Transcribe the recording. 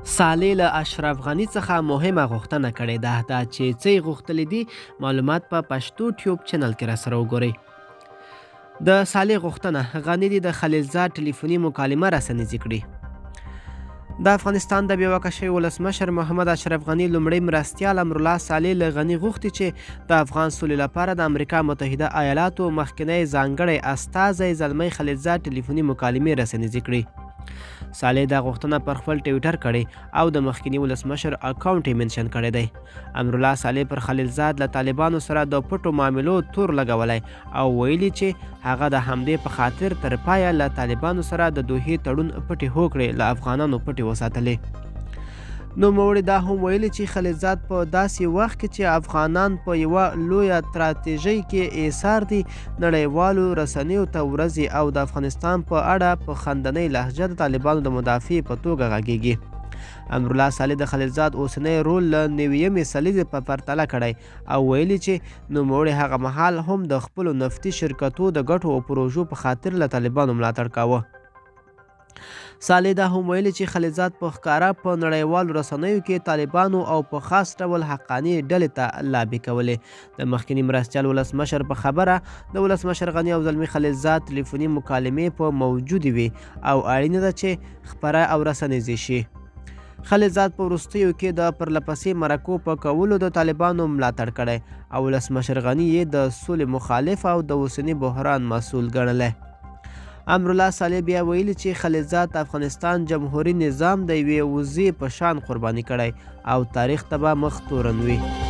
صالح له اشرف غني څخه مهمه غوښتنه کړې ده دا چې څه یې غوښتلي دي معلومات په پښتو ټیوب چینل کې راسره وګورئ. د صالح غوښتنه غني دي د خلیلزاد ټلیفوني مکالمه راسنیزي کړي. د افغانستان د بېواکه شوي ولسمشر محمد اشرف غني لومړی مرستیال امرالله صالح له غني غوښتي چې د افغان سولې لپاره د امریکا متحده ایالاتو مخکنی ځانګړی استازی زلمی خلیلزاد ټلیفوني مکالمې راسنیزي کړي. صالح دا غوښتنه پر خپل ټویټر کړې او د مخکني ولسمشر اکاونټ یې منشن کړی دی. امرالله صالح پر خلیلزاد له طالبانو سره د پټو معاملو تور لګولی او ویلي چې هغه د همدې په خاطر تر پایه له طالبانو سره د دوحې تړون پټې هوکړې له افغانانو پټې وساتلې. نوموړي دا هم ویلي چې خلیلزاد په داسې وخت کې چې افغانان په یوه لویه ستراتیژۍ کې ایثار دي نړیوالو رسنیو ته ورځي او د افغانستان په اړه په خندنۍ لهجه د طالبانو د مدافع په توګه غږیږي. امرالله صالح د خلیلزاد اوسنی رول له 90مې سلیزې په پرتله کړی او ویلي چې نوموړي هغه مهال هم د خپلو نفتي شرکتو د ګټو او پروژو په خاطر له طالبانو ملاتړ کاوه. صالح دا هم ویلي چې خلیلزاد په ښکاره په نړیوالو رسنیو کې طالبانو او په خاص ډول حقاني ډلې ته لابي کولې. د مخکني مرستیال ولسمشر په خبره د ولسمشر غني او زلمي خلیلزاد ټلیفوني مکالمې په موجودې وي او اړینه ده چې خپره او رسنیزې شي. خلیلزاد په وروستیو کې د پرلپسې مرکو په کولو د طالبانو ملاتړ کړی او ولسمشر غني یې د سولې مخالف او د اوسني بحران مسؤل ګڼلی. امرالله صالح بیا ویلي چې خلیلزاد د افغانستان جمهوري نظام د یوې وزې په شان قرباني کړی او تاریخ ته به مخ تورن وي.